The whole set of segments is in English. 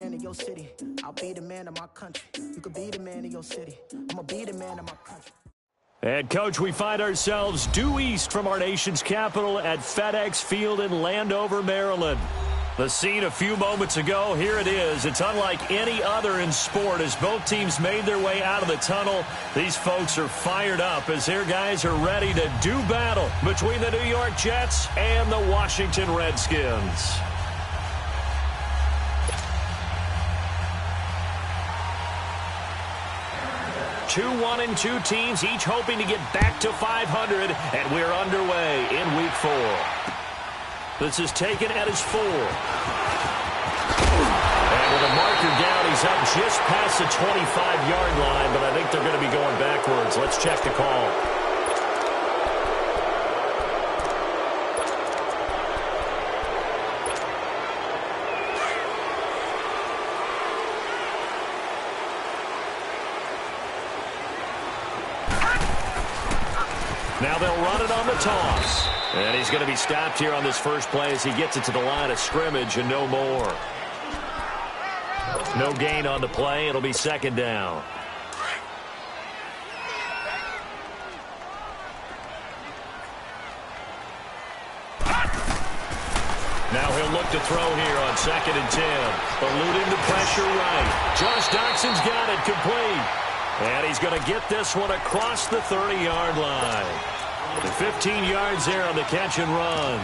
In your city, I'll be the man of my country. You could be the man of your city. I'm gonna be the man of my country. And, Coach, we find ourselves due east from our nation's capital at FedEx Field in Landover, Maryland. The scene a few moments ago, here it is. It's unlike any other in sport as both teams made their way out of the tunnel. These folks are fired up as their guys are ready to do battle between the New York Jets and the Washington Redskins. Two 1-2 teams, each hoping to get back to 500, and we're underway in Week 4. This is taken at his 4. And with a marker down, he's up just past the 25-yard line, but I think they're going to be going backwards. Let's check the call. Now they'll run it on the toss. And he's going to be stopped here on this first play as he gets it to the line of scrimmage and no more. No gain on the play. It'll be second down. Now he'll look to throw here on 2nd and 10. Eluding the pressure right. Josh Doxson's got it complete. And he's going to get this one across the 30-yard line. 15 yards there on the catch and run.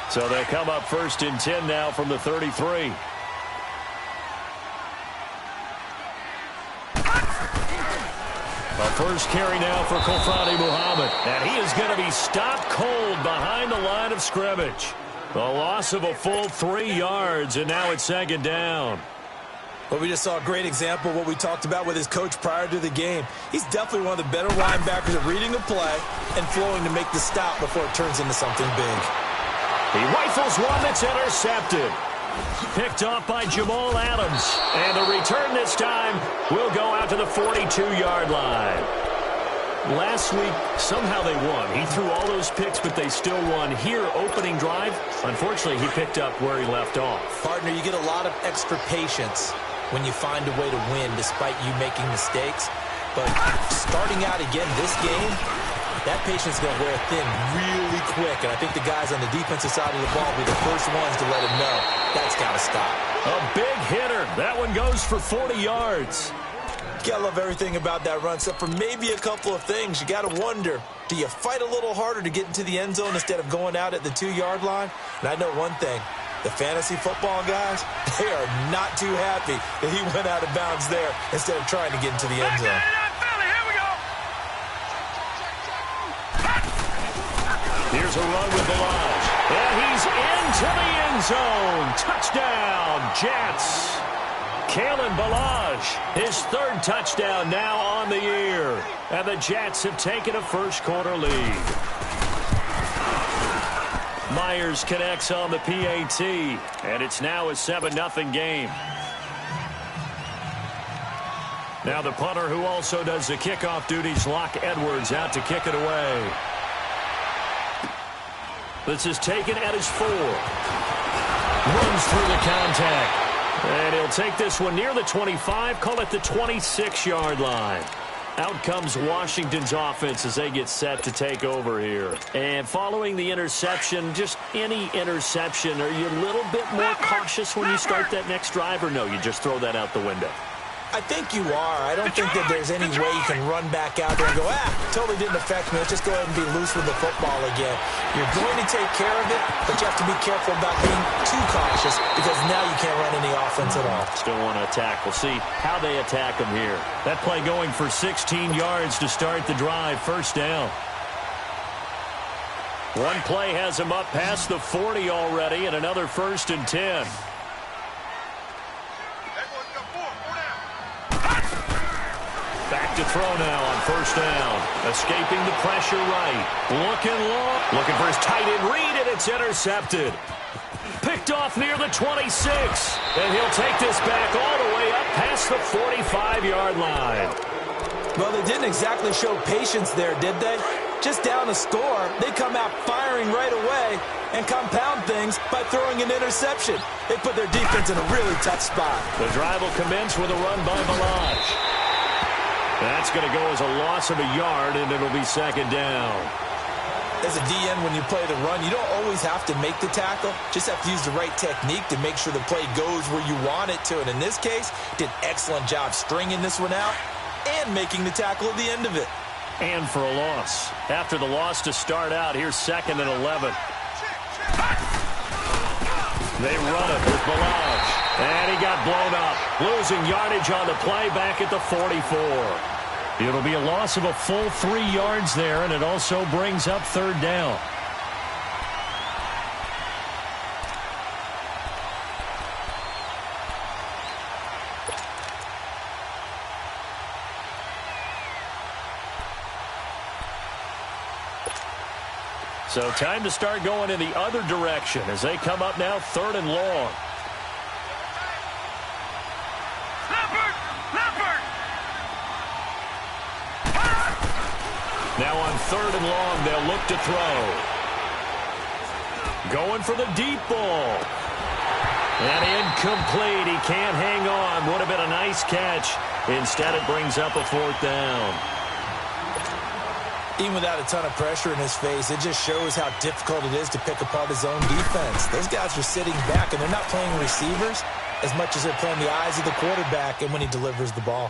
So they'll come up 1st and 10 now from the 33. A first carry now for Kofradi Muhammad. And he is going to be stopped cold behind the line of scrimmage. The loss of a full 3 yards, and now it's 2nd down. Well, we just saw a great example of what we talked about with his coach prior to the game. He's definitely one of the better linebackers at reading a play and flowing to make the stop before it turns into something big. He rifles one that's intercepted. Picked off by Jamal Adams. And the return this time will go out to the 42-yard line. Last week, somehow they won. He threw all those picks, but they still won. Here, opening drive, unfortunately, he picked up where he left off. Partner, you get a lot of extra patience when you find a way to win despite you making mistakes. But starting out again this game, that patience is going to wear thin really quick. And I think the guys on the defensive side of the ball will be the first ones to let him know that's got to stop. A big hitter. That one goes for 40 yards. You gotta love everything about that run, except for maybe a couple of things. You gotta wonder, do you fight a little harder to get into the end zone instead of going out at the 2-yard line? And I know one thing, the fantasy football guys, they are not too happy that he went out of bounds there instead of trying to get into the end zone. Here's a run with Balaj. And he's into the end zone. Touchdown, Jets. Kalen Balaj, his 3rd touchdown now on the year. And the Jets have taken a first-quarter lead. Myers connects on the PAT, and it's now a 7-0 game. Now the punter who also does the kickoff duties, Locke Edwards, out to kick it away. This is taken at his 4. Runs through the contact. And he'll take this one near the 25, call it the 26-yard line. Out comes Washington's offense as they get set to take over here. And following the interception, just any interception, are you a little bit more cautious when you start that next drive, or no, you just throw that out the window? I think you are. I don't think that there's any way you can run back out there and go, totally didn't affect me. Let's just go ahead and be loose with the football again. You're going to take care of it, but you have to be careful about being too cautious because now you can't run any offense at all. Still want to attack. We'll see how they attack them here. That play going for 16 yards to start the drive. First down. One play has him up past the 40 already, and another 1st and 10. Back to throw now on 1st down. Escaping the pressure right. Looking long. Looking for his tight end read, and it's intercepted. Picked off near the 26. And he'll take this back all the way up past the 45-yard line. Well, they didn't exactly show patience there, did they? just down a score, they come out firing right away and compound things by throwing an interception. They put their defense in a really tough spot. The drive will commence with a run by Balaj. That's going to go as a loss of a yard, and it'll be second down. As a DN, when you play the run, you don't always have to make the tackle. Just have to use the right technique to make sure the play goes where you want it to. And in this case, did an excellent job stringing this one out and making the tackle at the end of it. And for a loss. After the loss to start out, here's 2nd and 11. They run it with Balaj. And he got blown up. Losing yardage on the play back at the 44. It'll be a loss of a full 3 yards there, and it also brings up third down. So time to start going in the other direction as they come up now 3rd and long. Now on 3rd and long, they'll look to throw. Going for the deep ball. And incomplete. He can't hang on. Would have been a nice catch. Instead, it brings up a 4th down. Even without a ton of pressure in his face, it just shows how difficult it is to pick apart his own defense. Those guys are sitting back, and they're not playing receivers as much as they're playing the eyes of the quarterback and when he delivers the ball.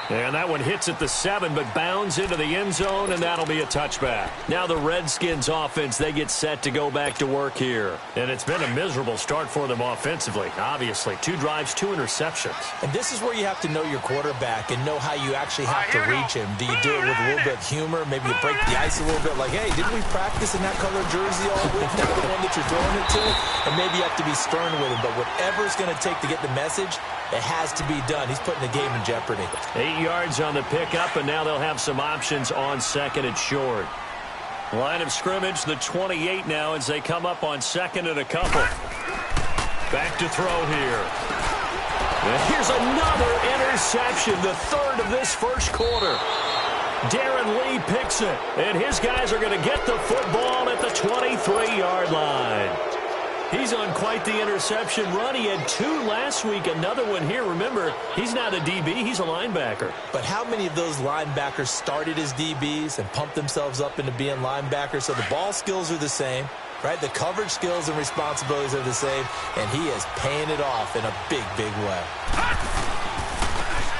And that one hits at the 7, but bounds into the end zone, and that'll be a touchback. Now the Redskins offense, they get set to go back to work here. And it's been a miserable start for them offensively, obviously. 2 drives, 2 interceptions. And this is where you have to know your quarterback and know how you actually have to reach him. Do you do it with a little bit of humor? Maybe you break the ice a little bit, like, hey, didn't we practice in that color jersey all week? Now the one that you're throwing it to? And maybe you have to be stern with him. But whatever it's going to take to get the message, it has to be done. He's putting the game in jeopardy. 8 yards on the pickup, and now they'll have some options on 2nd and short. Line of scrimmage, the 28 now as they come up on 2nd and a couple. Back to throw here. And here's another interception, the 3rd of this first quarter. Darren Lee picks it, and his guys are going to get the football at the 23-yard line. He's on quite the interception run. He had 2 last week, another one here. Remember, he's not a DB, he's a linebacker. But how many of those linebackers started as DBs and pumped themselves up into being linebackers? So the ball skills are the same, right? The coverage skills and responsibilities are the same, and he is paying it off in a big, big way.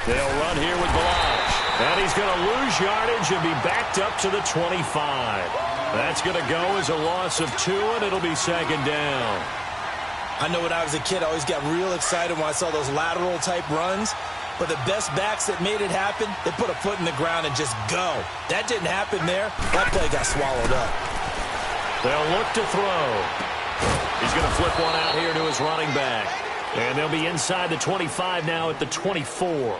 They'll run here with Balaj. And he's going to lose yardage and be backed up to the 25. That's going to go as a loss of 2, and it'll be 2nd down. I know when I was a kid, I always got real excited when I saw those lateral-type runs. But the best backs that made it happen, they put a foot in the ground and just go. That didn't happen there. That play got swallowed up. They'll look to throw. He's going to flip one out here to his running back. And they'll be inside the 25 now at the 24.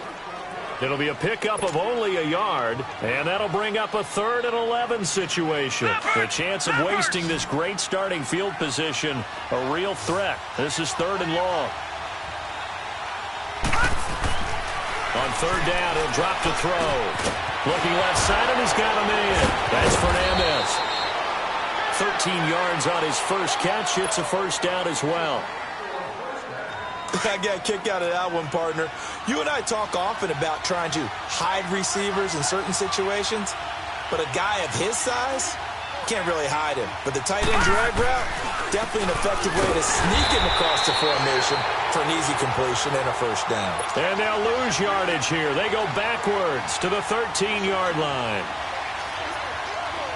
It'll be a pickup of only a yard, and that'll bring up a 3rd and 11 situation. The chance of wasting this great starting field position, a real threat. This is 3rd and long. On 3rd down, he'll drop to throw. Looking left side, and he's got him in. That's Fernandez. 13 yards on his first catch. It's a 1st down as well. I got a kick out of that one, partner. You and I talk often about trying to hide receivers in certain situations, but a guy of his size can't really hide him. But the tight end drag route, definitely an effective way to sneak him across the formation for an easy completion and a 1st down. And they'll lose yardage here. They go backwards to the 13-yard line.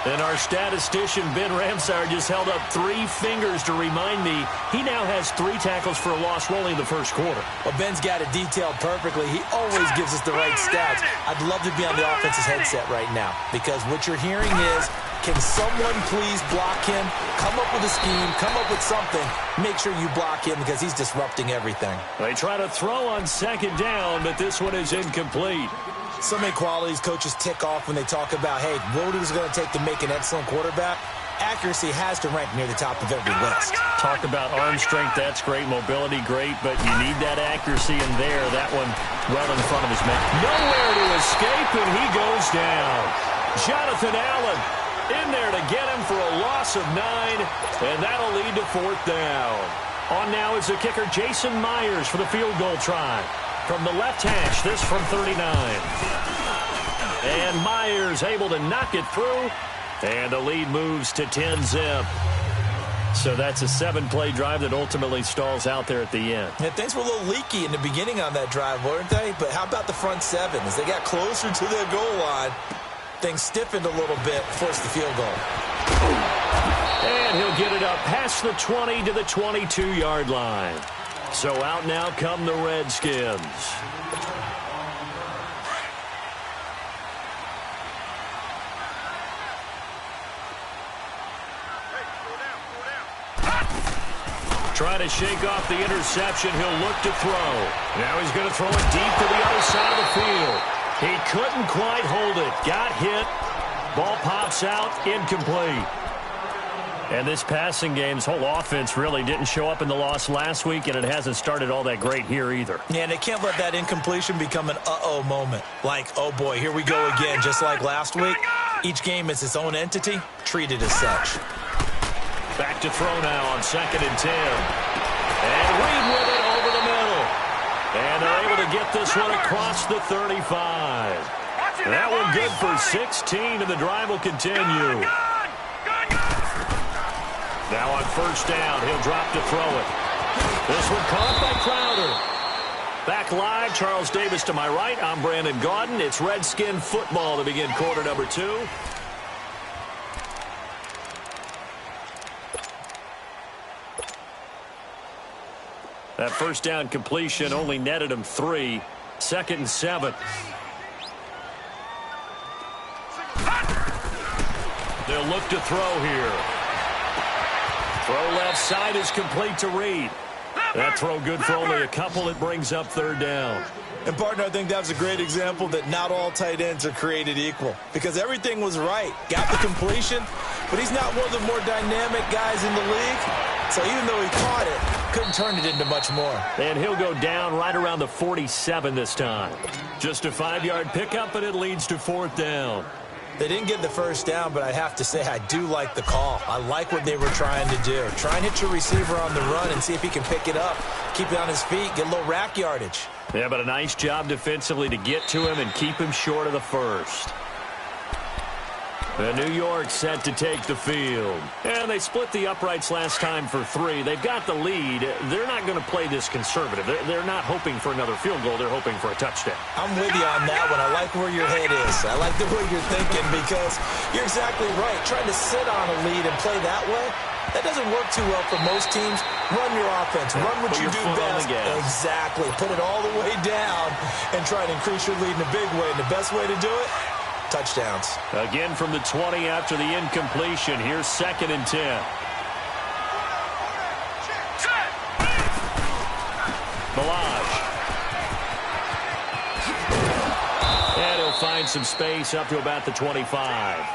And our statistician, Ben Ramsar, just held up 3 fingers to remind me he now has 3 tackles for a loss rolling in the first quarter. Well, Ben's got it detailed perfectly. He always gives us the right stats. I'd love to be on the offense's headset right now because what you're hearing is, can someone please block him? Come up with a scheme. Come up with something. Make sure you block him because he's disrupting everything. They try to throw on 2nd down, but this one is incomplete. So many qualities coaches tick off when they talk about, hey, what is it going to take to make an excellent quarterback? Accuracy has to rank near the top of every list. Talk about arm strength, that's great. Mobility, great, but you need that accuracy in there. That one well in front of his man. Nowhere to escape, and he goes down. Jonathan Allen in there to get him for a loss of 9, and that'll lead to 4th down. On now is the kicker Jason Myers for the field goal try. From the left hash, this from 39. And Myers able to knock it through, and the lead moves to 10-zip. So that's a 7-play drive that ultimately stalls out there at the end. Yeah, things were a little leaky in the beginning on that drive, weren't they? But how about the front 7? As they got closer to their goal line, things stiffened a little bit, forced the field goal. And he'll get it up past the 20 to the 22-yard line. So out now come the Redskins. Trying to shake off the interception. He'll look to throw. Now he's going to throw it deep to the other side of the field. He couldn't quite hold it. Got hit. Ball pops out. Incomplete. And this passing game's whole offense really didn't show up in the loss last week, and it hasn't started all that great here either. Yeah, and they can't let that incompletion become an uh-oh moment. Like, oh boy, here we go again, just like last week. Each game is its own entity, treated as such. Back to throw now on 2nd and 10. And Reed with it over the middle. And they're able to get this one across the 35. That one good for 16, and the drive will continue. Now on 1st down, he'll drop to throw it. This one caught by Crowder. Back live, Charles Davis to my right. I'm Brandon Gaudin. It's Redskin football to begin quarter number 2. That 1st down completion only netted him 3. 2nd and 7. They'll look to throw here. Throw left side is complete to Reed. That throw good for only a couple. It brings up 3rd down. And, partner, I think that was a great example that not all tight ends are created equal. Because everything was right. Got the completion, but he's not one of the more dynamic guys in the league. So even though he caught it, couldn't turn it into much more. And he'll go down right around the 47 this time. Just a 5-yard pickup, and it leads to 4th down. They didn't get the 1st down, but I have to say I do like the call. I like what they were trying to do. Try and hit your receiver on the run and see if he can pick it up, keep it on his feet, get a little rack yardage. Yeah, but a nice job defensively to get to him and keep him short of the 1st. The New York set to take the field. And they split the uprights last time for 3. They've got the lead. They're not going to play this conservative. They're not hoping for another field goal. They're hoping for a touchdown. I'm with you on that one. I like where your head is. I like the way you're thinking because you're exactly right. Trying to sit on a lead and play that way, that doesn't work too well for most teams. Run your offense. Run what you do best. Exactly. Put it all the way down and try to increase your lead in a big way. And the best way to do it, touchdowns. Again from the 20 after the incompletion. Here's 2nd and 10. Balaj. And he'll find some space up to about the 25.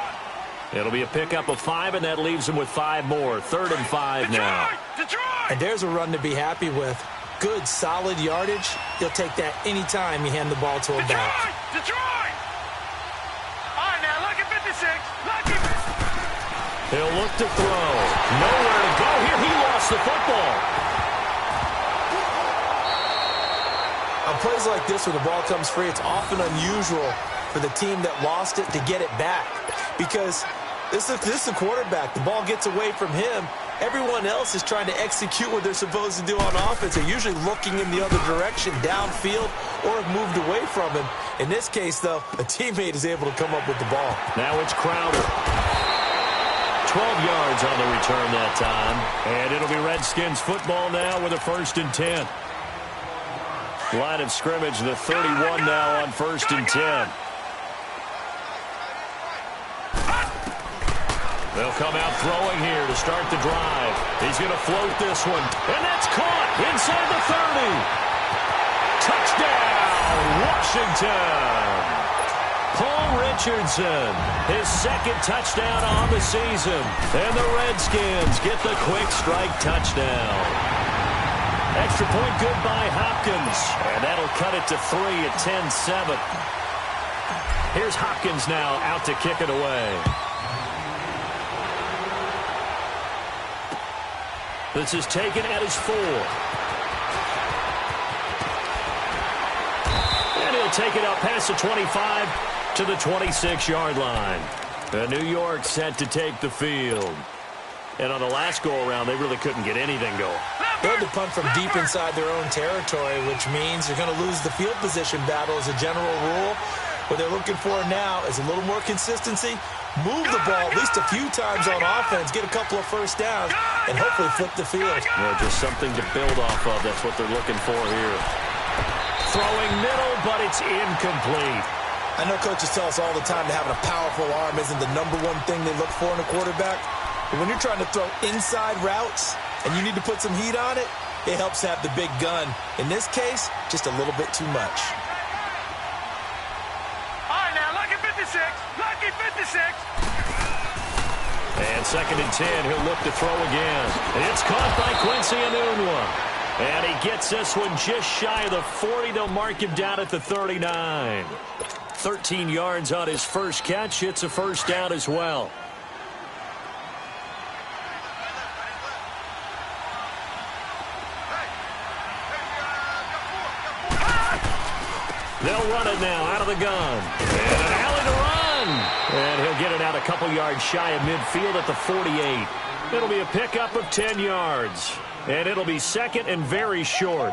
It'll be a pickup of 5, and that leaves him with 5 more. 3rd and 5 now. And there's a run to be happy with. Good, solid yardage. He'll take that anytime you hand the ball to a back. He'll look to throw. Nowhere to go here. He lost the football. On plays like this where the ball comes free, it's often unusual for the team that lost it to get it back. Because this is the quarterback. The ball gets away from him. Everyone else is trying to execute what they're supposed to do on offense. They're usually looking in the other direction, downfield, or have moved away from him. In this case, though, a teammate is able to come up with the ball. Now it's Crowder. 12 yards on the return that time. And it'll be Redskins football now with a 1st and 10. Line of scrimmage, the 31 now on 1st and 10. They'll come out throwing here to start the drive. He's going to float this one. And that's caught inside the 30. Touchdown, Washington. Paul Richardson, his 2nd touchdown on the season. And the Redskins get the quick strike touchdown. Extra point good by Hopkins. And that'll cut it to 3 at 10-7. Here's Hopkins now out to kick it away. This is taken at his 4. And he'll take it up past the 25 to the 26-yard line. New York set to take the field. And on the last go-around, they really couldn't get anything going. They had to punt from deep inside their own territory, which means you're going to lose the field position battle as a general rule. What they're looking for now is a little more consistency, move the ball at least a few times on offense, get a couple of first downs, and hopefully flip the field. Yeah, just something to build off of. That's what they're looking for here. Throwing middle, but it's incomplete. I know coaches tell us all the time that having a powerful arm isn't the number one thing they look for in a quarterback. But when you're trying to throw inside routes and you need to put some heat on it, it helps have the big gun. In this case, just a little bit too much. All right, now, lucky 56. Lucky 56. And 2nd and 10, he'll look to throw again. And it's caught by Quincy Enunwa. And he gets this one just shy of the 40. They'll mark him down at the 39. 13 yards on his first catch. It's a first down as well. They'll run it now out of the gun. And an alley to run. And he'll get it out a couple yards shy of midfield at the 48. It'll be a pickup of 10 yards. And it'll be second and very short.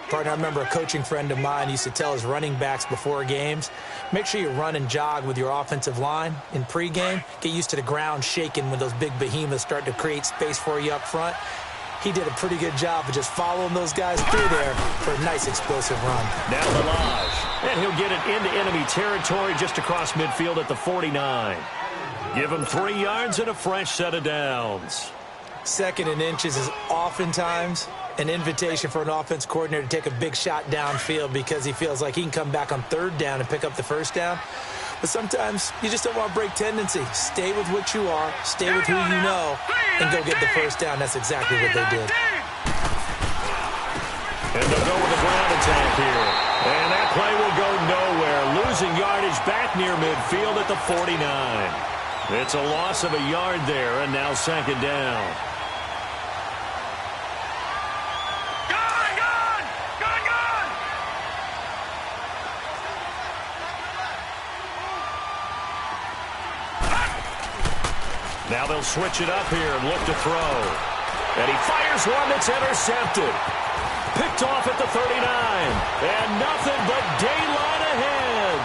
Partner, I remember a coaching friend of mine used to tell his running backs before games, make sure you run and jog with your offensive line in pregame. Get used to the ground shaking when those big behemoths start to create space for you up front. He did a pretty good job of just following those guys through there for a nice explosive run. Now Lalage. And he'll get it into enemy territory just across midfield at the 49. Give him 3 yards and a fresh set of downs. 2nd and inches is oftentimes an invitation for an offense coordinator to take a big shot downfield because he feels like he can come back on 3rd down and pick up the first down. But sometimes you just don't want to break tendency. Stay with what you are, stay with who you know, and go get the first down. That's exactly what they did. And they'll go with a ground attack here. And that play will go nowhere. Losing yardage back near midfield at the 49. It's a loss of a yard there, and now 2nd down. Now they'll switch it up here and look to throw. And he fires one that's intercepted. Picked off at the 39. And nothing but daylight ahead.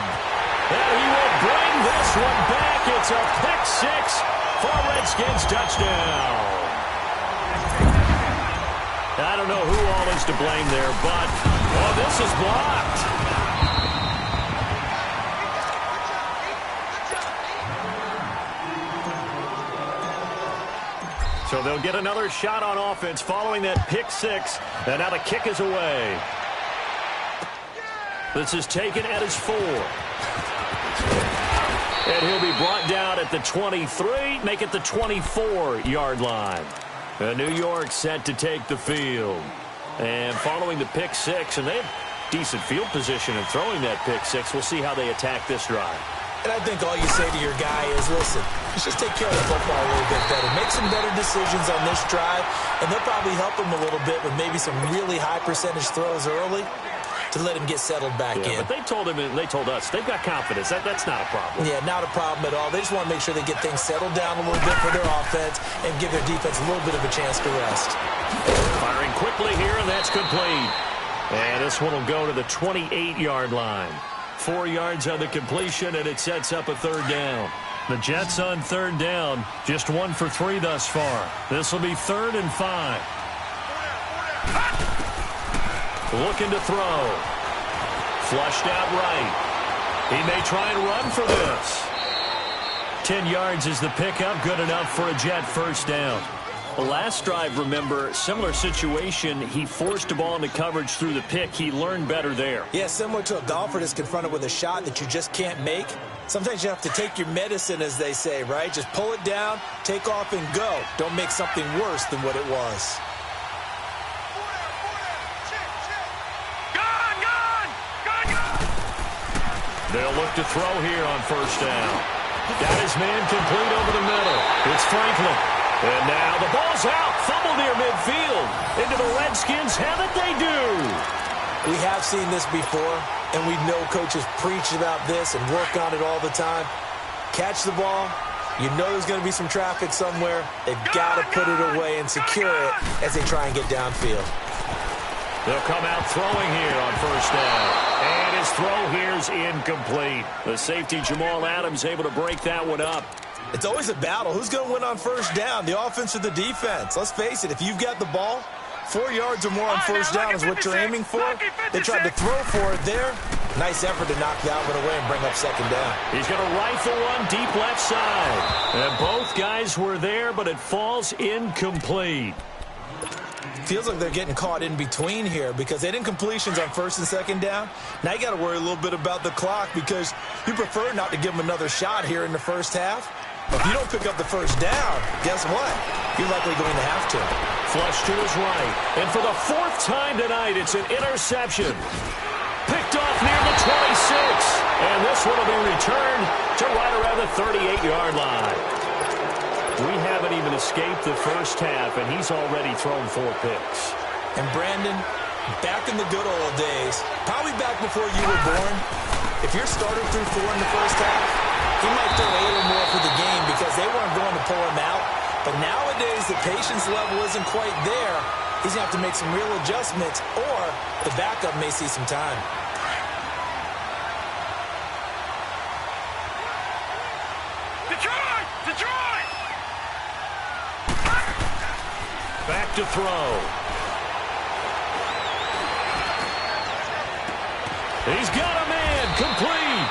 And he will bring this one back. It's a pick 6 for a Redskins touchdown. I don't know who all is to blame there, but this is blocked. So they'll get another shot on offense following that pick 6. And now the kick is away. This is taken at his 4. And he'll be brought down at the 23, make it the 24-yard line. New York set to take the field. And following the pick 6, and they have decent field position in throwing that pick 6. We'll see how they attack this drive. And I think all you say to your guy is, listen, let's just take care of the football a little bit better. Make some better decisions on this drive, and they'll probably help him a little bit with maybe some really high percentage throws early to let him get settled back in. But they told him, and they told us, they've got confidence. That's not a problem. Yeah, not a problem at all. They just want to make sure they get things settled down a little bit for their offense and give their defense a little bit of a chance to rest. Firing quickly here, and that's complete. And this one will go to the 28-yard line. 4 yards on the completion, and it sets up a 3rd down. The Jets on 3rd down, just 1 for 3 thus far. This will be 3rd and 5. Looking to throw. Flushed out right. He may try and run for this. 10 yards is the pickup, good enough for a Jet first down. The last drive, remember, similar situation. He forced the ball into coverage through the pick. He learned better there. Yeah, similar to a golfer that's confronted with a shot that you just can't make. Sometimes you have to take your medicine, as they say, right? Just pull it down, take off, and go. Don't make something worse than what it was. They'll look to throw here on first down. Got his man complete over the middle. It's Franklin. And now the ball's out. Fumble near midfield. Into the Redskins have it, they do. We have seen this before, and we know coaches preach about this and work on it all the time. Catch the ball. You know there's going to be some traffic somewhere. They've got to put it away and secure it as they try and get downfield. They'll come out throwing here on first down. And his throw here's incomplete. The safety, Jamal Adams, able to break that one up. It's always a battle. Who's going to win on first down, the offense or the defense? Let's face it, if you've got the ball, 4 yards or more on first down is what you're aiming for. They tried to throw for it there. Nice effort to knock that one away and bring up second down. He's going to rifle one deep left side. And both guys were there, but it falls incomplete. Feels like they're getting caught in between here because they didn't completions on first and second down. Now you got to worry a little bit about the clock because you prefer not to give them another shot here in the first half. But if you don't pick up the first down, guess what? You're likely going to have to. Flush to his right. And for the 4th time tonight, it's an interception. Picked off near the 26. And this one will be returned to right around the 38-yard line. We haven't even escaped the first half, and he's already thrown 4 picks. And Brandon, back in the good old days, probably back before you were born, if your starter threw 4 in the first half, he might throw 8 or more for the game because they weren't going to pull him out. But nowadays, the patience level isn't quite there. He's going to have to make some real adjustments, or the backup may see some time. Detroit! Back to throw. He's got a man complete.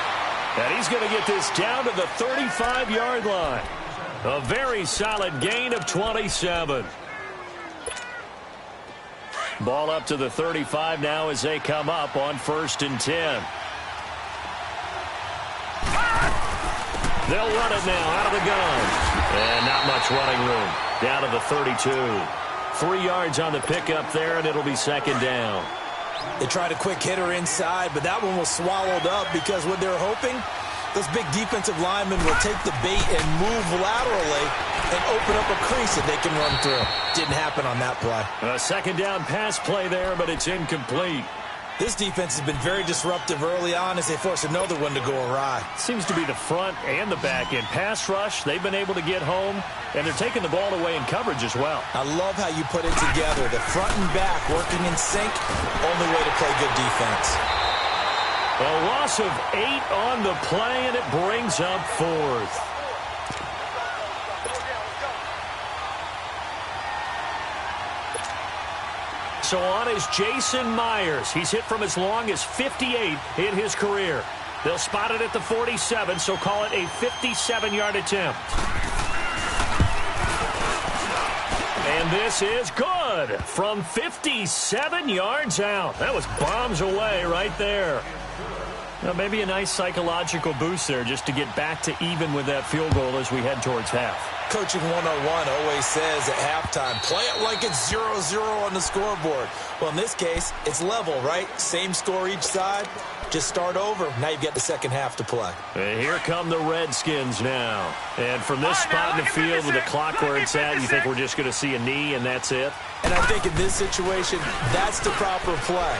And he's going to get this down to the 35-yard line. A very solid gain of 27. Ball up to the 35 now as they come up on 1st and 10. They'll run it now out of the gun. And not much running room. Down to the 32. 3 yards on the pickup there, and it'll be second down. They tried a quick hitter inside, but that one was swallowed up because what they're hoping, those big defensive linemen will take the bait and move laterally and open up a crease that they can run through. Didn't happen on that play. A second down pass play there, but it's incomplete. This defense has been very disruptive early on as they force another one to go awry. Seems to be the front and the back end. Pass rush, they've been able to get home, and they're taking the ball away in coverage as well. I love how you put it together. The front and back working in sync, only way to play good defense. A loss of 8 on the play, and it brings up 4th. So on is Jason Myers. He's hit from as long as 58 in his career. They'll spot it at the 47, so call it a 57-yard attempt. And this is good from 57 yards out. That was bombs away right there. Now, maybe a nice psychological boost there just to get back to even with that field goal as we head towards half. Coaching 101 always says at halftime, play it like it's 0-0 on the scoreboard. Well, in this case, it's level, right? Same score each side. Just start over. Now you've got the second half to play. And here come the Redskins now. And from this spot in the field with the clock where it's at, you think we're just going to see a knee and that's it? And I think in this situation, that's the proper play.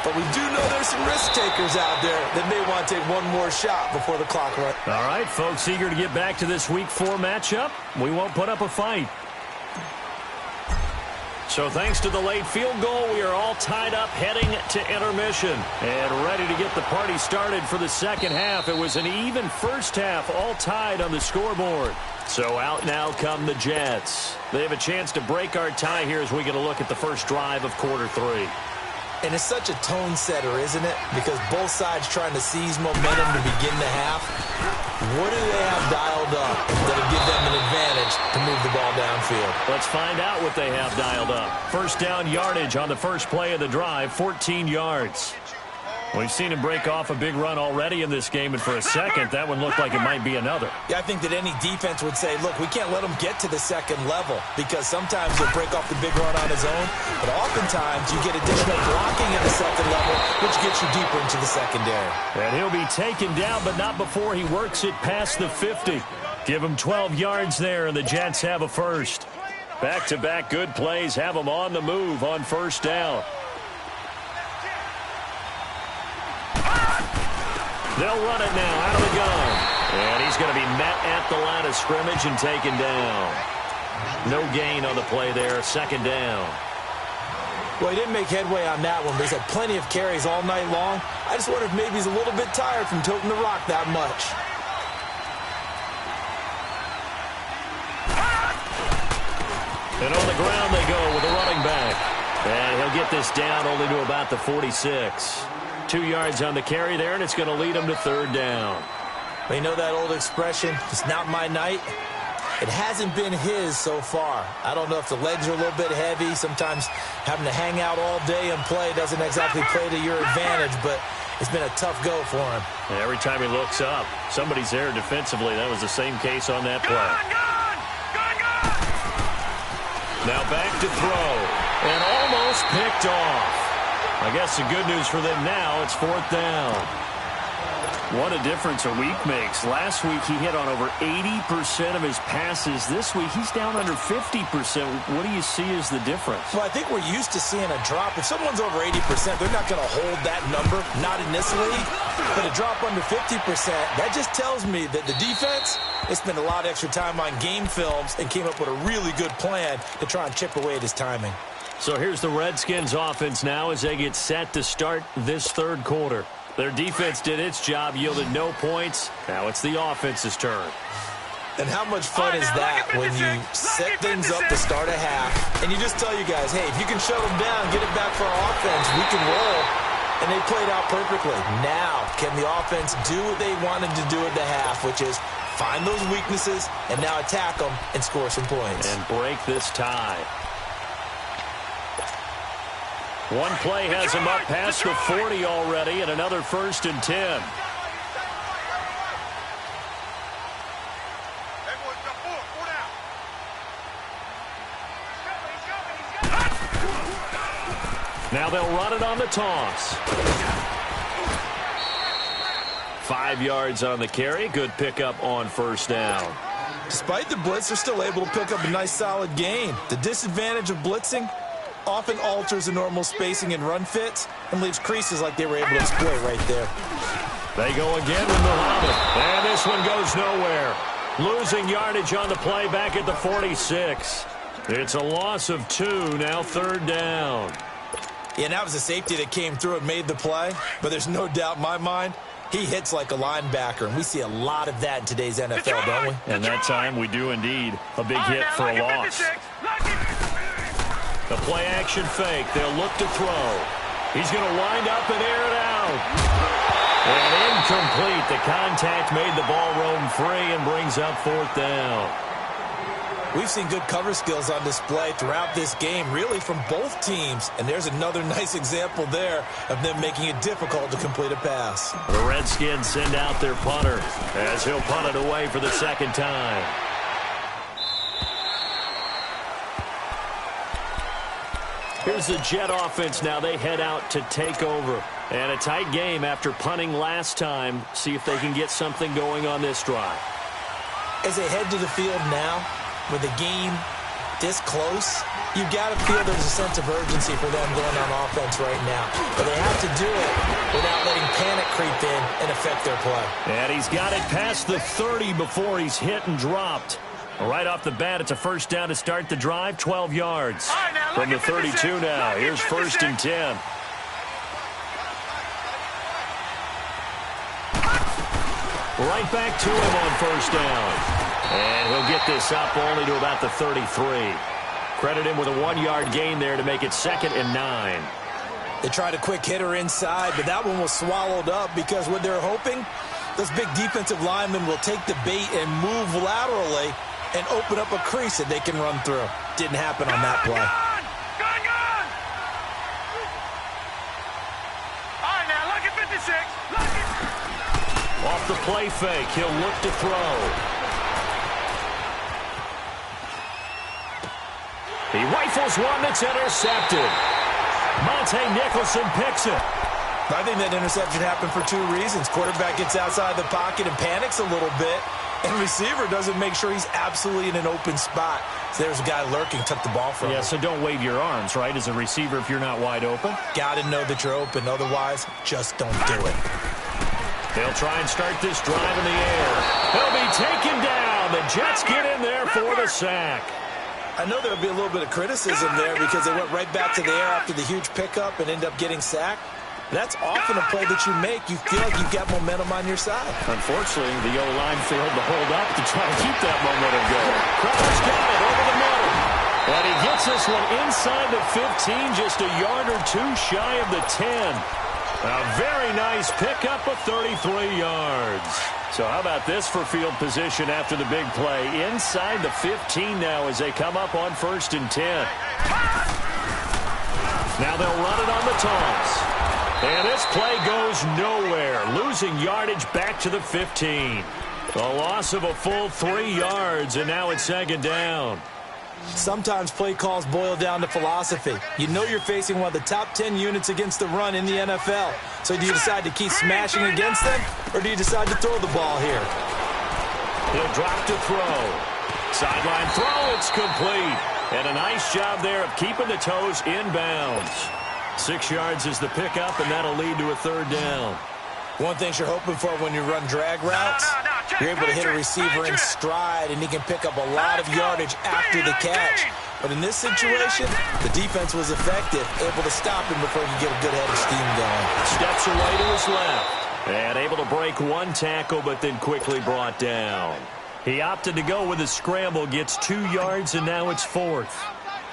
But we do know there's some risk takers out there that may want to take one more shot before the clock runs. All right, folks, eager to get back to this Week 4 matchup. We won't put up a fight. So thanks to the late field goal, we are all tied up heading to intermission and ready to get the party started for the second half. It was an even first half, all tied on the scoreboard. So out now come the Jets. They have a chance to break our tie here as we get a look at the first drive of quarter 3. And it's such a tone setter, isn't it? Because both sides trying to seize momentum to begin the half. What do they have dialed up that'll give them an advantage to move the ball downfield? Let's find out what they have dialed up. First down yardage on the first play of the drive, 14 yards. We've seen him break off a big run already in this game, and for a second, that one looked like it might be another. Yeah, I think that any defense would say, look, we can't let him get to the second level, because sometimes he'll break off the big run on his own, but oftentimes you get additional blocking at the second level, which gets you deeper into the secondary. And he'll be taken down, but not before he works it past the 50. Give him 12 yards there, and the Jets have a first. Back-to-back good plays have them on the move on first down. They'll run it now out of the gun. And he's going to be met at the line of scrimmage and taken down. No gain on the play there, second down. Well, he didn't make headway on that one, but he's had plenty of carries all night long. I just wonder if maybe he's a little bit tired from toting the rock that much. And on the ground they go with a running back. And he'll get this down only to about the 46. 2 yards on the carry there, and it's going to lead him to third down. Well, you know that old expression, it's not my night? It hasn't been his so far. I don't know if the legs are a little bit heavy. Sometimes having to hang out all day and play doesn't exactly play to your advantage, but it's been a tough go for him. And every time he looks up, somebody's there defensively. That was the same case on that play. Now back to throw, and almost picked off. I guess the good news for them now, it's fourth down. What a difference a week makes. Last week he hit on over 80% of his passes. This week he's down under 50%. What do you see as the difference? Well, I think we're used to seeing a drop. If someone's over 80%, they're not going to hold that number, not in this league. But a drop under 50%, that just tells me that the defense, they spent a lot of extra time on game films and came up with a really good plan to try and chip away at his timing. So here's the Redskins offense now as they get set to start this third quarter. Their defense did its job, yielded no points. Now it's the offense's turn. And how much fun is that when you set things up to start a half and you just tell you guys, hey, if you can shut them down, get it back for our offense, we can roll. And they played out perfectly. Now, can the offense do what they wanted to do at the half, which is find those weaknesses and now attack them and score some points. And break this tie. One play has him up past the 40 already, and another 1st and 10. Now they'll run it on the toss. 5 yards on the carry. Good pickup on first down. Despite the blitz, they're still able to pick up a nice solid gain. The disadvantage of blitzing often alters the normal spacing and run fits and leaves creases like they were able to exploit right there. They go again with Muhammad. And this one goes nowhere. Losing yardage on the play back at the 46. It's a loss of 2, now third down. Yeah, and that was a safety that came through and made the play, but there's no doubt in my mind, he hits like a linebacker, and we see a lot of that in today's NFL, don't we? And that time we do indeed. A big hit for a loss. The play action fake. They'll look to throw. He's going to wind up and air it out. And incomplete. The contact made the ball roam free and brings up fourth down. We've seen good cover skills on display throughout this game, really from both teams. And there's another nice example there of them making it difficult to complete a pass. The Redskins send out their punter as he'll punt it away for the second time. Here's the Jet offense now. They head out to take over. And a tight game after punting last time. See if they can get something going on this drive. As they head to the field now, with the game this close, you've got to feel there's a sense of urgency for them going on offense right now. But they have to do it without letting panic creep in and affect their play. And he's got it past the 30 before he's hit and dropped. Right off the bat, it's a first down to start the drive, 12 yards. From the 32 now, here's 1st and 10. Right back to him on first down. And he'll get this up only to about the 33. Credit him with a 1-yard gain there to make it 2nd and 9. They tried a quick hitter inside, but that one was swallowed up because what they're hoping, those big defensive linemen will take the bait and move laterally and open up a crease that they can run through. Didn't happen on that play. All right, now look at play fake. He'll look to throw. He rifles one that's intercepted. Monte Nicholson picks it. I think that interception happened for two reasons. Quarterback gets outside the pocket and panics a little bit, and receiver doesn't make sure he's absolutely in an open spot. So there's a guy lurking, took the ball from him. Yeah, so don't wave your arms, right, as a receiver if you're not wide open. Got to know that you're open. Otherwise, just don't do it. They'll try and start this drive in the air. He'll be taken down. The Jets get in there for the sack. I know there'll be a little bit of criticism there because they went right back to the air after the huge pickup and end up getting sacked. That's often a play that you make. You feel like you've got momentum on your side. Unfortunately, the O-line failed to hold up to try to keep that momentum going. Crowder's got it over the middle. And he gets this one inside the 15, just a yard or two shy of the 10. A very nice pickup of 33 yards. So how about this for field position after the big play? Inside the 15 now as they come up on 1st and 10. Now they'll run it on the toss. And this play goes nowhere, losing yardage back to the 15. A loss of a full 3 yards, and now it's 2nd down. Sometimes play calls boil down to philosophy. You know you're facing one of the top 10 units against the run in the NFL. So do you decide to keep smashing against them, or do you decide to throw the ball here? He'll drop to throw. Sideline throw, it's complete. And a nice job there of keeping the toes inbounds. 6 yards is the pickup, and that'll lead to a 3rd down. One thing you're hoping for when you run drag routes, you're able to hit a receiver in stride, and he can pick up a lot of yardage after the catch. But in this situation, the defense was effective, able to stop him before he could get a good head of steam going. Steps away to his left, and able to break one tackle, but then quickly brought down. He opted to go with a scramble, gets 2 yards, and now it's 4th.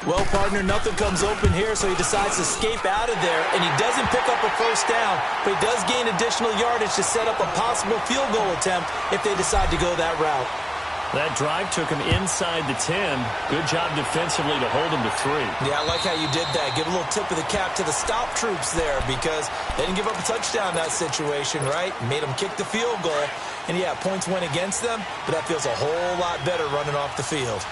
Well, partner, nothing comes open here, so he decides to escape out of there, and he doesn't pick up a 1st down, but he does gain additional yardage to set up a possible field goal attempt if they decide to go that route. That drive took him inside the 10. Good job defensively to hold him to 3. Yeah, I like how you did that. Give a little tip of the cap to the stop troops there because they didn't give up a touchdown in that situation, right? Made them kick the field goal. And, yeah, points went against them, but that feels a whole lot better running off the field.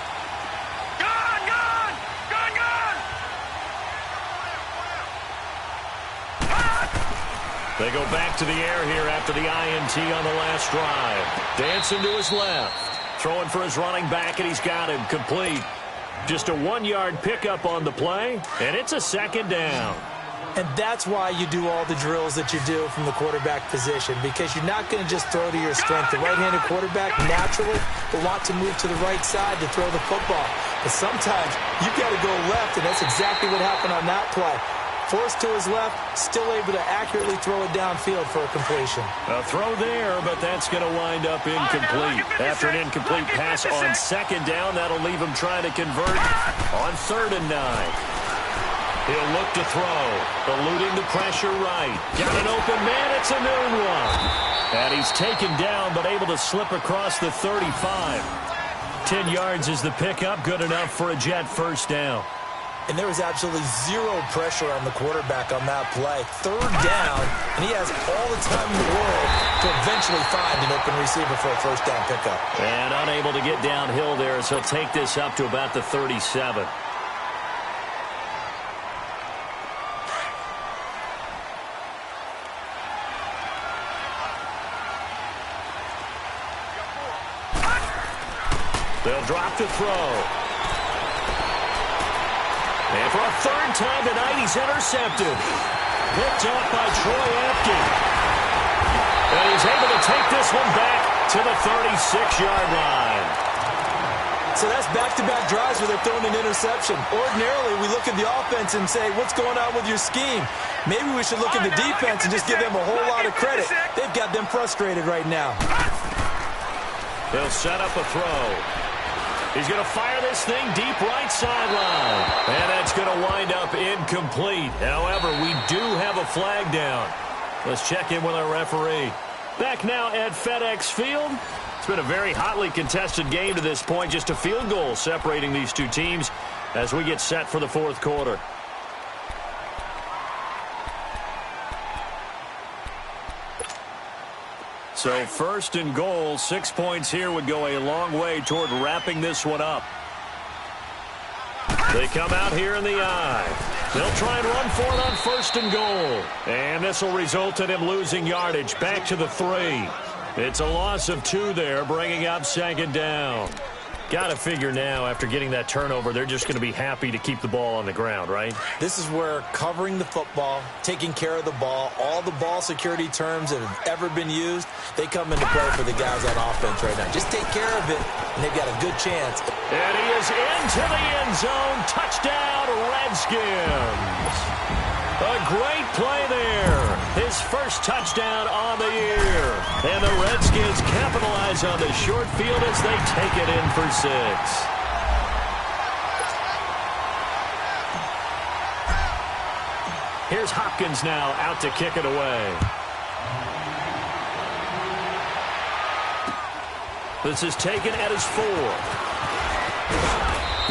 They go back to the air here after the INT on the last drive. Dancing to his left. Throwing for his running back, and he's got him complete. Just a 1-yard pickup on the play, and it's a 2nd down. And that's why you do all the drills that you do from the quarterback position, because you're not going to just throw to your strength. The right-handed quarterback naturally will want to move to the right side to throw the football. But sometimes you've got to go left, and that's exactly what happened on that play. Forced to his left, still able to accurately throw it downfield for a completion. A throw there, but that's going to wind up incomplete. After an incomplete pass on 2nd down, that'll leave him trying to convert on 3rd and 9. He'll look to throw, eluding the pressure right. Got an open man, it's a noon one. And he's taken down, but able to slip across the 35. 10 yards is the pickup, good enough for a Jet 1st down. And there was absolutely zero pressure on the quarterback on that play. 3rd down, and he has all the time in the world to eventually find an open receiver for a 1st down pickup. And unable to get downhill there, so he'll take this up to about the 37. They'll drop to throw. And for a 3rd time tonight, he's intercepted. Picked off by Troy Apke. And he's able to take this one back to the 36-yard line. So that's back-to-back drives where they're throwing an interception. Ordinarily, we look at the offense and say, what's going on with your scheme? Maybe we should look at the defense and just give them a whole lot of credit. They've got them frustrated right now. They'll set up a throw. He's going to fire this thing deep right sideline. And that's going to wind up incomplete. However, we do have a flag down. Let's check in with our referee. Back now at FedEx Field. It's been a very hotly contested game to this point. Just a field goal separating these two teams as we get set for the 4th quarter. So first and goal, 6 points here would go a long way toward wrapping this one up. They come out here in the I. They'll try and run for it on first and goal. And this will result in him losing yardage back to the 3. It's a loss of 2 there, bringing up second down. Got to figure now, after getting that turnover, they're just going to be happy to keep the ball on the ground, right? This is where covering the football, taking care of the ball, all the ball security terms that have ever been used, they come into play for the guys on offense right now. Just take care of it, and they've got a good chance. And he is into the end zone. Touchdown, Redskins. A great play there. His first touchdown on the year. And the Redskins capitalize on the short field as they take it in for 6. Here's Hopkins now out to kick it away. This is taken at his 4.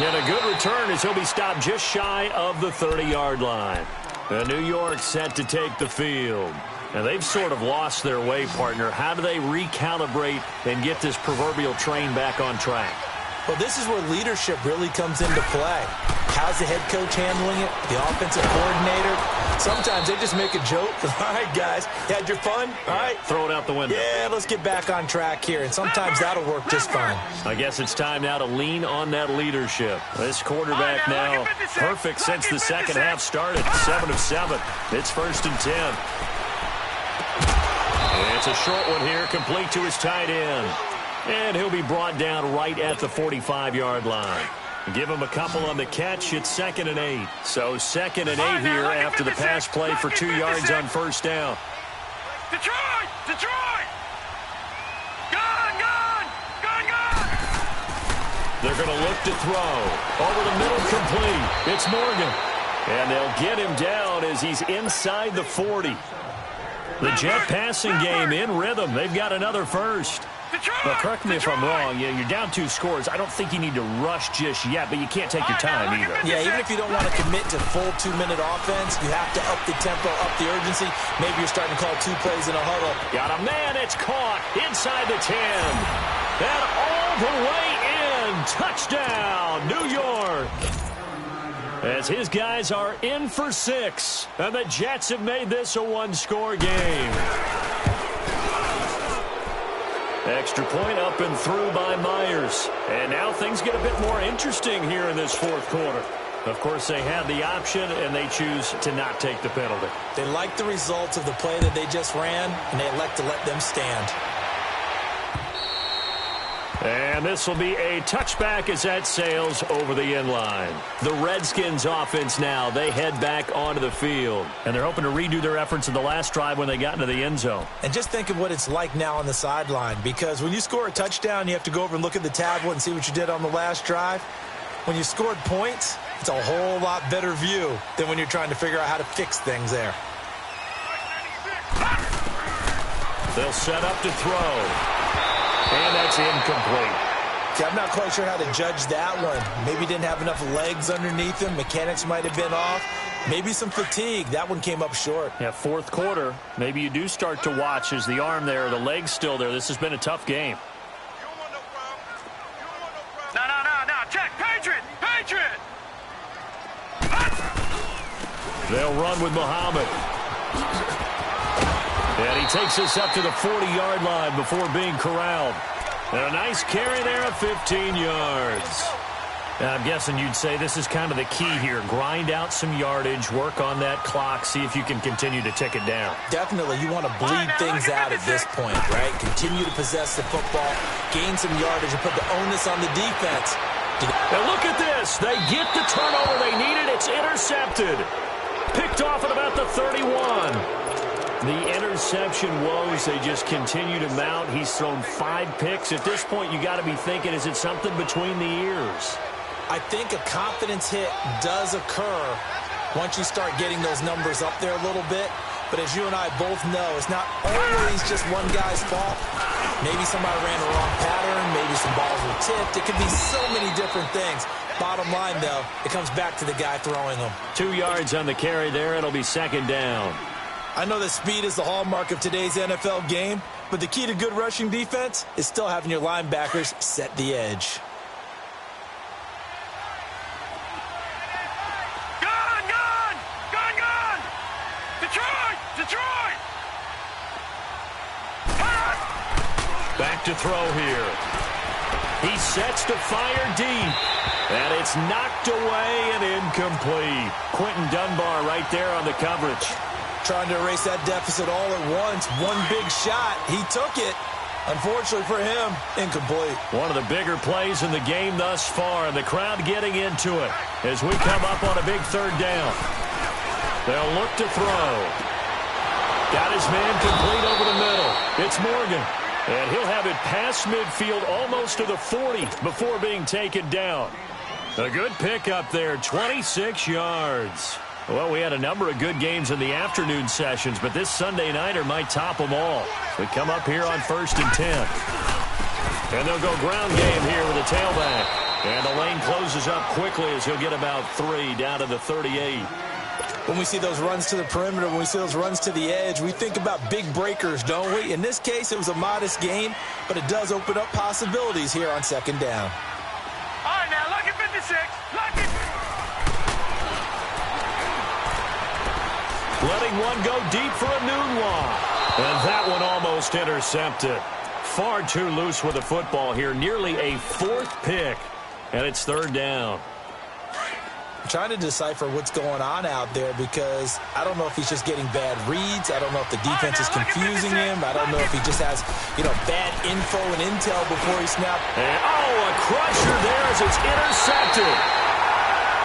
And a good return as he'll be stopped just shy of the 30-yard line. And New York set to take the field. And they've sort of lost their way, partner. How do they recalibrate and get this proverbial train back on track? Well, this is where leadership really comes into play. How's the head coach handling it? The offensive coordinator? Sometimes they just make a joke. All right, guys, you had your fun? All right. Throw it out the window. Yeah, let's get back on track here. And sometimes that'll work just fine. I guess it's time now to lean on that leadership. This quarterback now perfect since the second half started. 7 of 7. It's first and 10. And it's a short one here, complete to his tight end. And he'll be brought down right at the 45-yard line. Give him a couple on the catch. It's 2nd and 8. So 2nd and 8 here after the pass play for 2 yards on first down. Detroit! Detroit! Gone! Gone! Gone! Gone! They're going to look to throw. Over the middle, complete. It's Morgan. And they'll get him down as he's inside the 40. The Jet passing game in rhythm. They've got another first. Well, correct me if I'm wrong. Yeah, you're down 2 scores. I don't think you need to rush just yet, but you can't take your time either. Yeah, even if you don't want to commit to full 2-minute offense, you have to up the tempo, up the urgency. Maybe you're starting to call 2 plays in a huddle. Got a man. It's caught inside the 10. And all the way in. Touchdown, New York. As his guys are in for 6. And the Jets have made this a 1-score game. Extra point up and through by Myers. And now things get a bit more interesting here in this 4th quarter. Of course, they had the option, and they choose to not take the penalty. They like the results of the play that they just ran, and they elect to let them stand. And this will be a touchback as that sails over the end line. The Redskins offense now, they head back onto the field. And they're hoping to redo their efforts in the last drive when they got into the end zone. And just think of what it's like now on the sideline, because when you score a touchdown, you have to go over and look at the tablet and see what you did on the last drive. When you scored points, it's a whole lot better view than when you're trying to figure out how to fix things there. They'll set up to throw. And that's incomplete. See, I'm not quite sure how to judge that one. Maybe didn't have enough legs underneath him. Mechanics might have been off. Maybe some fatigue. That one came up short. Yeah, 4th quarter. Maybe you do start to watch as the arm there, the leg's still there. This has been a tough game. No. Check. Patriot! Patriot! They'll run with Muhammad. And he takes us up to the 40-yard line before being corralled. And a nice carry there of 15 yards. I'm guessing you'd say this is kind of the key here. Grind out some yardage, work on that clock, see if you can continue to tick it down. Definitely. You want to bleed things out at this point, right? Continue to possess the football, gain some yardage, and put the onus on the defense. Now look at this. They get the turnover they needed. It's intercepted. Picked off at about the 31. The interception woes, they just continue to mount. He's thrown 5 picks. At this point, you got to be thinking, is it something between the ears? I think a confidence hit does occur once you start getting those numbers up there a little bit. But as you and I both know, it's not always just one guy's fault. Maybe somebody ran the wrong pattern. Maybe some balls were tipped. It could be so many different things. Bottom line, though, it comes back to the guy throwing them. 2 yards on the carry there. It'll be 2nd down. I know that speed is the hallmark of today's NFL game, but the key to good rushing defense is still having your linebackers set the edge. Gun! Detroit! Back to throw here. He sets to fire deep. And it's knocked away and incomplete. Quentin Dunbar right there on the coverage. Trying to erase that deficit all at once. One big shot. He took it. Unfortunately for him, incomplete. One of the bigger plays in the game thus far, and the crowd getting into it as we come up on a big third down. They'll look to throw. Got his man complete over the middle. It's Morgan. And he'll have it past midfield almost to the 40 before being taken down. A good pickup there, 26 yards. Well, we had a number of good games in the afternoon sessions, but this Sunday nighter might top them all. We come up here on 1st and 10. And they'll go ground game here with a tailback. And the lane closes up quickly as he'll get about 3 down to the 38. When we see those runs to the perimeter, when we see those runs to the edge, we think about big breakers, don't we? In this case, it was a modest gain, but it does open up possibilities here on 2nd down. All right, now, look at 56. Look at... Letting one go deep for a Nunwa. And that one almost intercepted. Far too loose with the football here. Nearly a 4th pick. And it's 3rd down. I'm trying to decipher what's going on out there because I don't know if he's just getting bad reads. I don't know if the defense is confusing him. I don't know if he just has, bad info and intel before he snapped. And, a crusher there as it's intercepted.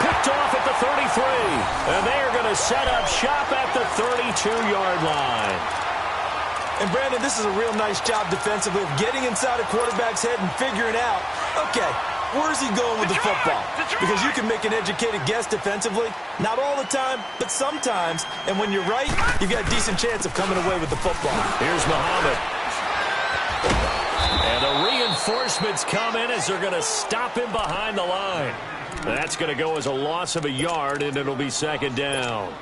Picked off at the 33. And they are going to set up shop at the 32-yard line. And, Brandon, this is a real nice job defensively of getting inside a quarterback's head and figuring out, okay, where's he going with the football? Because you can make an educated guess defensively. Not all the time, but sometimes. And when you're right, you've got a decent chance of coming away with the football. Here's Muhammad. And the reinforcements come in as they're going to stop him behind the line. That's going to go as a loss of a yard, and it'll be 2nd down.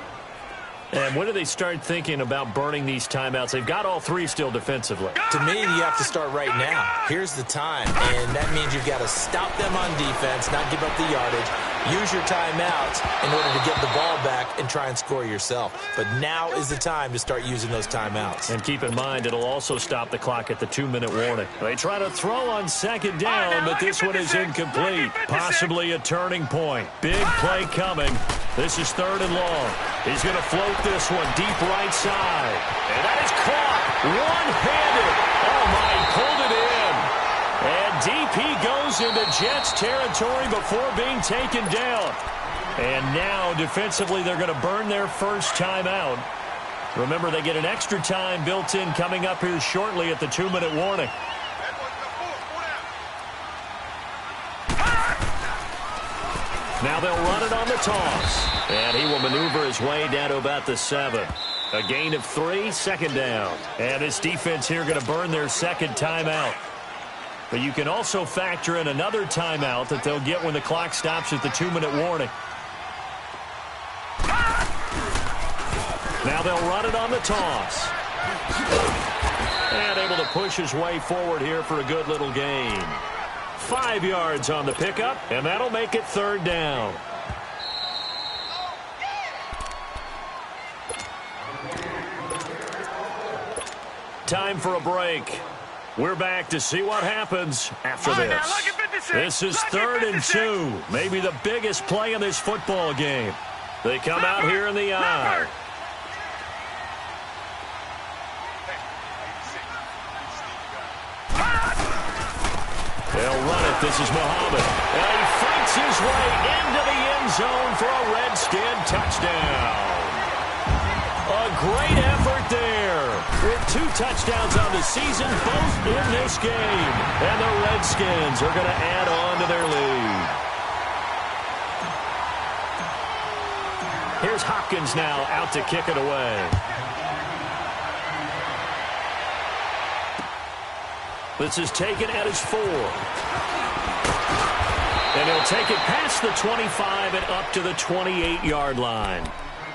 And when do they start thinking about burning these timeouts? They've got all 3 still defensively. To me, you have to start right now. Here's the time, and that means you've got to stop them on defense, not give up the yardage, use your timeouts in order to get the ball back and try and score yourself. But now is the time to start using those timeouts. And keep in mind, it'll also stop the clock at the 2-minute warning. They try to throw on 2nd down, but this one is incomplete. Possibly a turning point. Big play coming. This is 3rd and long. He's going to float this one deep right side. And that is caught one-handed. Oh, my, he pulled it in. And DP goes into Jets territory before being taken down. And now, defensively, they're going to burn their first timeout. Remember, they get an extra time built in coming up here shortly at the 2-minute warning. Now they'll run it on the toss. And he will maneuver his way down to about the 7. A gain of 3, 2nd down. And this defense here going to burn their 2nd timeout. But you can also factor in another timeout that they'll get when the clock stops at the 2-minute warning. Now they'll run it on the toss. And able to push his way forward here for a good little gain. 5 yards on the pickup, and that'll make it 3rd down. Time for a break. We're back to see what happens after this. This is 3rd and 2. Maybe the biggest play in this football game. They come out here in the eye. They'll run it. This is Muhammad. And he fights his way into the end zone for a Redskin touchdown. A great effort there. With 2 touchdowns on the season, both in this game. And the Redskins are going to add on to their lead. Here's Hopkins now out to kick it away. This is taken at his 4. And he'll take it past the 25 and up to the 28-yard line.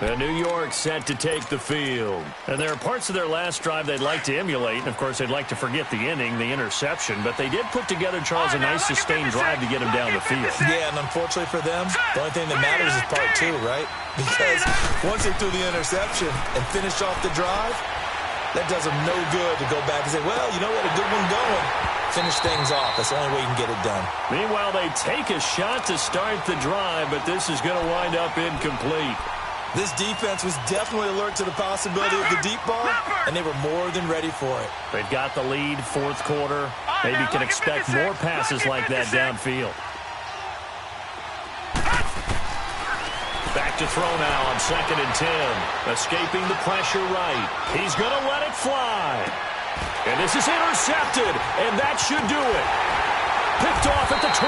And New York set to take the field. And there are parts of their last drive they'd like to emulate. And, of course, they'd like to forget the inning, the interception. But they did put together, Charles, a nice sustained drive to get them down the field. Yeah, and unfortunately for them, the only thing that matters is part two, right? Because once they threw the interception and finished off the drive, that does them no good to go back and say, well, you know what, a good one going. Finish things off. That's the only way you can get it done. Meanwhile, they take a shot to start the drive, but this is going to wind up incomplete. This defense was definitely alert to the possibility of the deep ball, and they were more than ready for it. They've got the lead, fourth quarter. Maybe can expect more passes like that downfield. Back to throw now on 2nd and 10. Escaping the pressure right. He's going to let it fly. And this is intercepted, and that should do it. Picked off at the 28.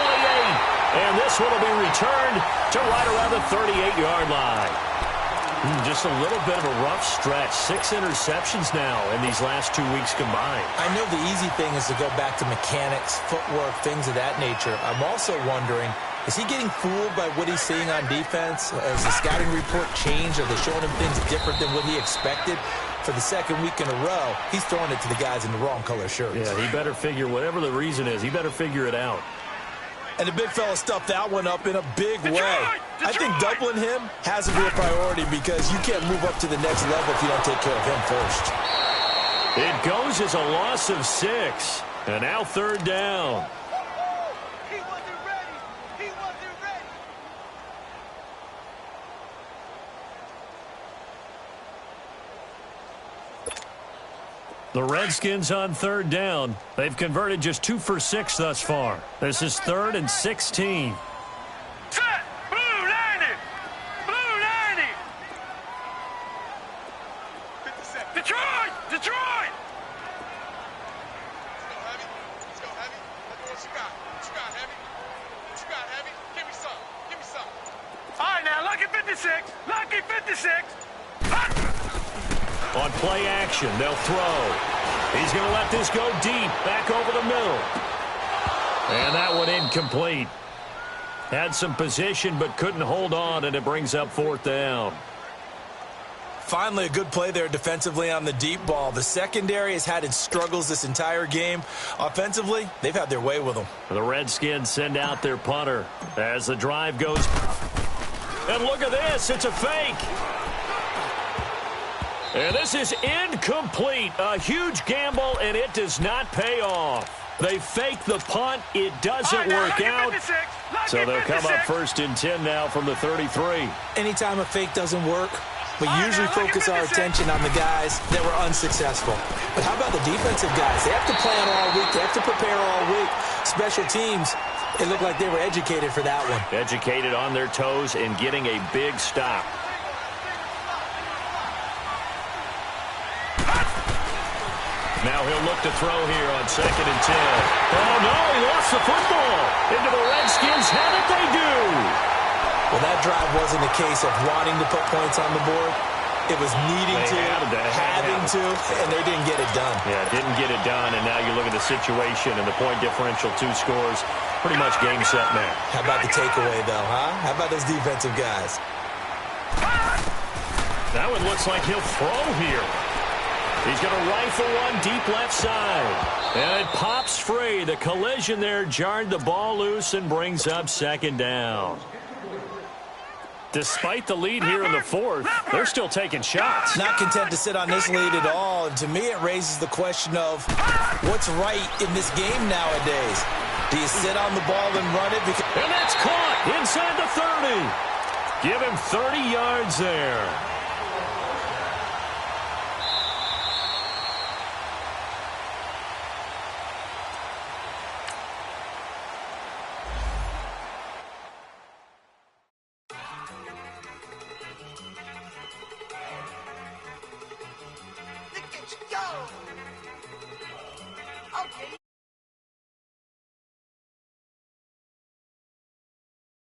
And this one will be returned to right around the 38-yard line. Just a little bit of a rough stretch. 6 interceptions now in these last 2 weeks combined. I know the easy thing is to go back to mechanics, footwork, things of that nature. I'm also wondering, is he getting fooled by what he's seeing on defense? Has the scouting report changed? Are they showing him things different than what he expected? For the second week in a row, he's throwing it to the guys in the wrong color shirts. Yeah, he better figure, whatever the reason is, he better figure it out. And the big fella stuffed that one up in a big way. I think doubling him has to be a priority because you can't move up to the next level if you don't take care of him first. It goes as a loss of 6. And now 3rd down. He wasn't ready. He wasn't ready. The Redskins on 3rd down. They've converted just 2 for 6 thus far. This is 3rd and 16. Set. Blue 90. Blue 90. 57. Detroit. Detroit. Let's go, Heavy. Let's go, Heavy. Let's go, what you got. What you got, Heavy? What you got, Heavy? Give me some. Give me some. All right, now, lucky 56. Lucky 56. On play action, they'll throw. He's going to let this go deep, back over the middle. And that one incomplete. Had some position, but couldn't hold on, and it brings up 4th down. Finally, a good play there defensively on the deep ball. The secondary has had its struggles this entire game. Offensively, they've had their way with them. The Redskins send out their punter as the drive goes. And look at this, it's a fake. And this is incomplete. A huge gamble, and it does not pay off. They fake the punt. It doesn't work out. So they'll come up 1st and 10 now from the 33. Anytime a fake doesn't work, we usually focus our attention on the guys that were unsuccessful. But how about the defensive guys? They have to plan all week. They have to prepare all week. Special teams, it looked like they were educated for that one. Educated on their toes and getting a big stop. Now he'll look to throw here on 2nd and 10. Oh, no, he lost the football. Into the Redskins' head if they do. Well, that drive wasn't a case of wanting to put points on the board. It was needing to, having to, and they didn't get it done. Yeah, didn't get it done, and now you look at the situation and the point differential, 2 scores, pretty much game, set, match. How about the takeaway, though, huh? How about those defensive guys? That one looks like he'll throw here. He's going to rifle one deep left side. And it pops free. The collision there jarred the ball loose and brings up 2nd down. Despite the lead here in the 4th, they're still taking shots. Not content to sit on this lead at all. And to me, it raises the question of what's right in this game nowadays. Do you sit on the ball and run it? And that's caught inside the 30. Give him 30 yards there. Go!